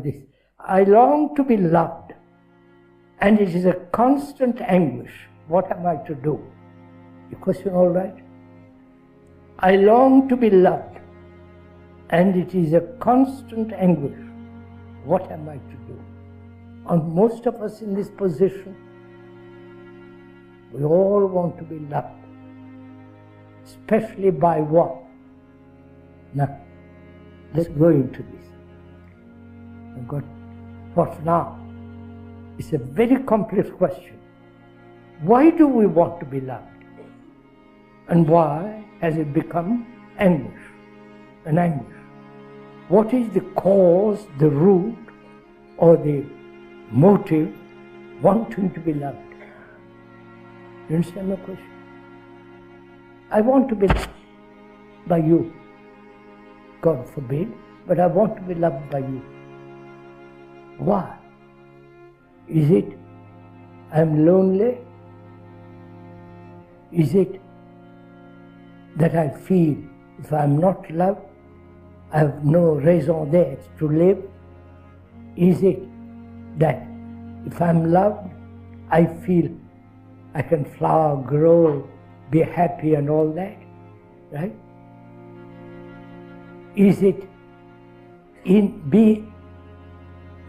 this. I long to be loved, and it is a constant anguish. What am I to do? Your question all right? I long to be loved, and it is a constant anguish. What am I to do? And most of us in this position, we all want to be loved, especially by what? Now, let's go into this. I've got what now? It's a very complex question. Why do we want to be loved? And why has it become anguish, an anguish? What is the cause, the root, or the motive wanting to be loved? You understand my question? I want to be loved by you. God forbid, but I want to be loved by you. Why? Is it I'm lonely? Is it that I feel if I'm not loved, I have no raison d'etre to live? Is it that if I'm loved, I feel I can flower, grow, be happy and all that, right? Is it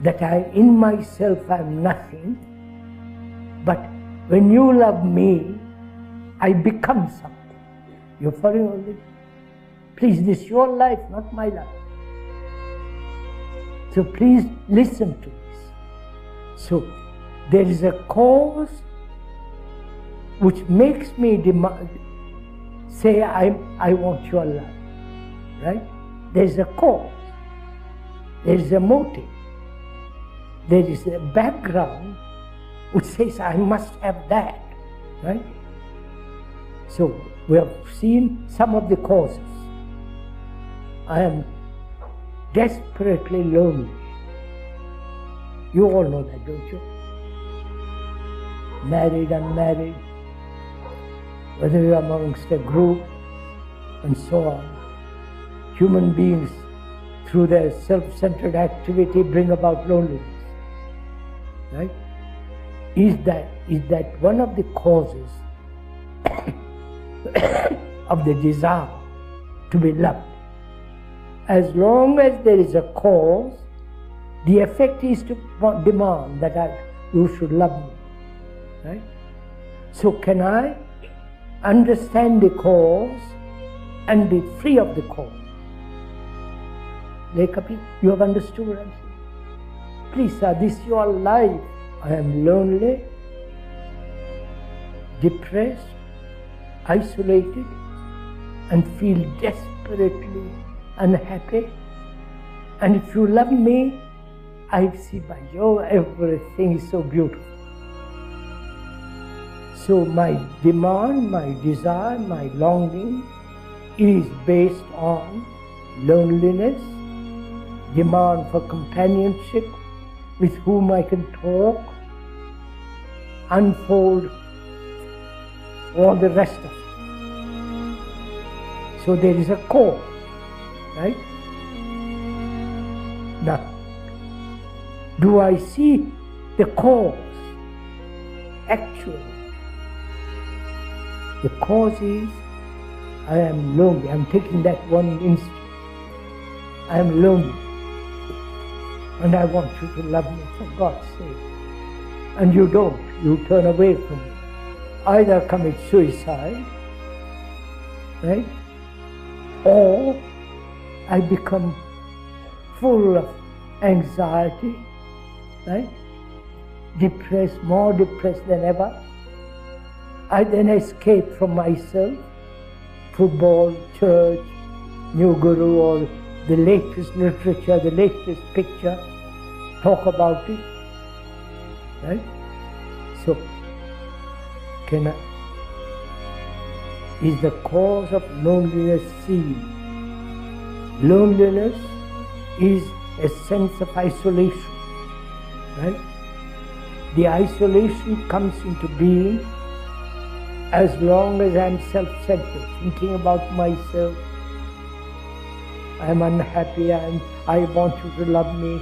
that in myself I'm nothing, but when you love me, I become something? You're following all this? Please, this is your life, not my life. So please listen to this. So there is a cause which makes me say I want your love, right? There is a cause. There is a motive. There is a background which says I must have that, right? So we have seen some of the causes. I am desperately lonely. You all know that, don't you? Married, unmarried, whether you are amongst a group and so on. Human beings, through their self-centered activity, bring about loneliness. Right? Is that one of the causes of the desire to be loved? As long as there is a cause, the effect is to demand that you should love me. Right? So can I understand the cause and be free of the cause? Lekapi, you have understood what I'm saying? Please, sir, this is your life. I am lonely, depressed, isolated, and feel desperately unhappy. And if you love me, I see by you everything is so beautiful. So my demand, my desire, my longing is based on loneliness, demand for companionship with whom I can talk, unfold all the rest of it. So there is a cause, right? Now, do I see the cause? Actually, the cause is I am lonely. I'm taking that one instance. I am lonely. And I want you to love me, for God's sake. And you don't. You turn away from me. Either commit suicide, right? Or I become full of anxiety, right? Depressed, more depressed than ever. I then escape from myself, football, church, new guru, or the latest literature, the latest picture, talk about it, right? So, is the cause of loneliness seen? Loneliness is a sense of isolation, right? The isolation comes into being as long as I'm self-centered, thinking about myself. I'm unhappy, I want you to love me,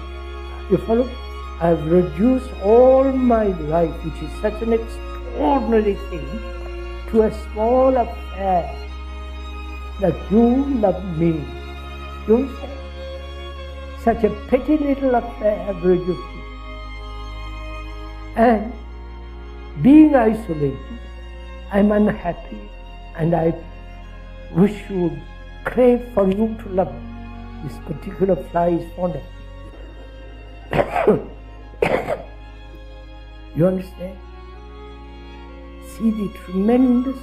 You follow? I've reduced all my life, which is such an extraordinary thing, to a small affair that you love me. You understand? Such a petty little affair I've reduced it. And being isolated, I'm unhappy, and I wish you, crave for you to love me. This particular fly is fond of me. You understand? See the tremendous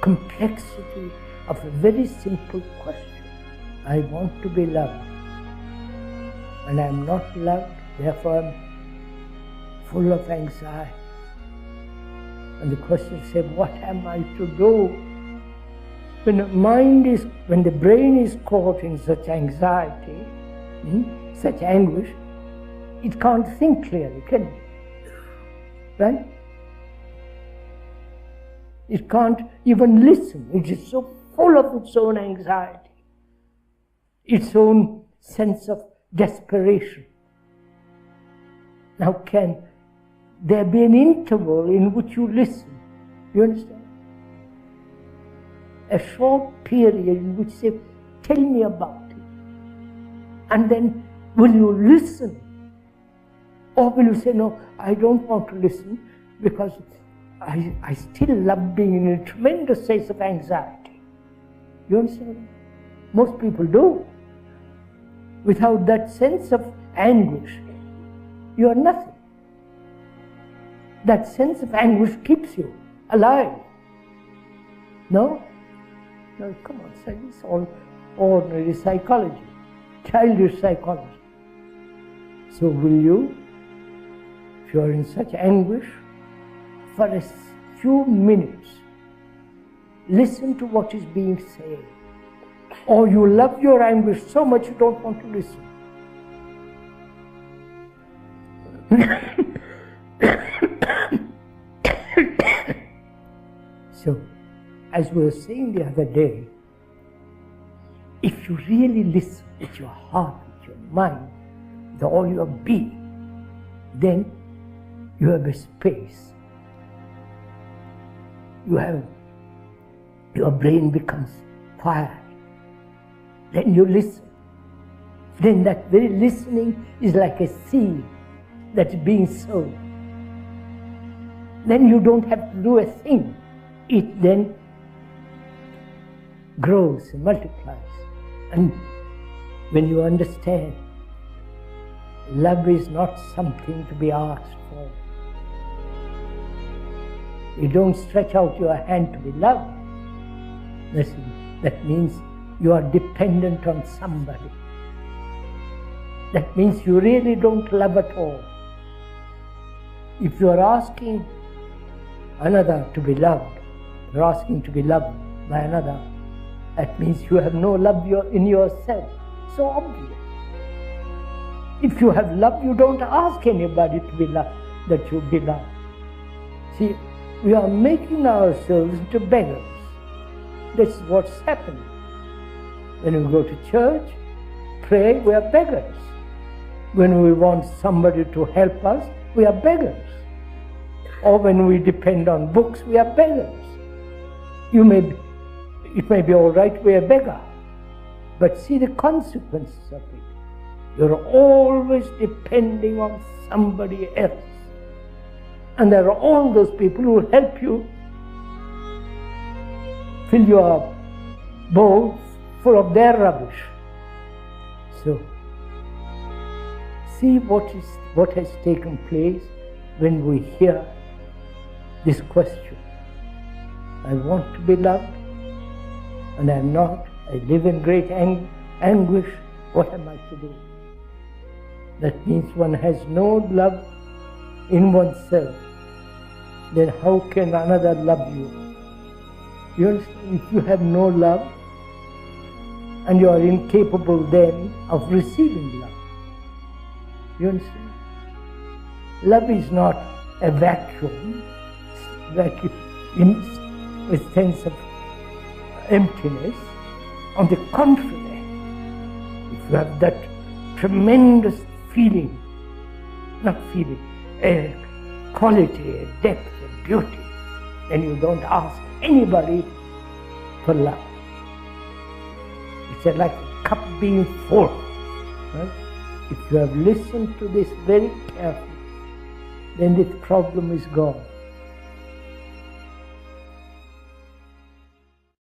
complexity of a very simple question. I want to be loved, and I'm not loved, therefore I'm full of anxiety. And the question says, what am I to do? When the brain is caught in such anxiety, such anguish, it can't think clearly, can it? Right? It can't even listen. It is so full of its own anxiety, its own sense of desperation. Now, can there be an interval in which you listen? You understand? A short period in which say, tell me about it. And then will you listen? Or will you say, no, I don't want to listen because I still love being in a tremendous sense of anxiety. You understand? Most people do. Without that sense of anguish, you are nothing. That sense of anguish keeps you alive. No? No, come on, it's all ordinary psychology, childish psychology. So will you, if you are in such anguish, for a few minutes, listen to what is being said? Or you love your anguish so much you don't want to listen. So, as we were saying the other day, if you really listen with your heart, with your mind, with all your being, then you have a space. Your brain becomes quiet. Then you listen. Then that very listening is like a seed that's being sown. Then you don't have to do a thing. It then grows and multiplies. And when you understand, love is not something to be asked for. You don't stretch out your hand to be loved. That means you are dependent on somebody. That means you really don't love at all. If you are asking another to be loved, you're asking to be loved by another, that means you have no love in yourself. So obvious. If you have love, you don't ask anybody to be loved, that you be loved. See, we are making ourselves into beggars. That's what's happening. When we go to church, pray, we are beggars. When we want somebody to help us, we are beggars. Or when we depend on books, we are beggars. It may be all right, we are a beggar. But see the consequences of it. You're always depending on somebody else. And there are all those people who will help you fill your bowl full of their rubbish. So, see what has taken place when we hear this question. I want to be loved, and I am not. I live in great anguish. What am I to do? That means one has no love in oneself. Then how can another love you? You understand? If you have no love, and you are incapable then of receiving love. You understand? Love is not a vacuum, in a sense of emptiness. On the contrary, if you have that tremendous feeling not feeling, a quality, a depth, a beauty, then you don't ask anybody for love. It's like a cup being full. Right? If you have listened to this very carefully, then this problem is gone.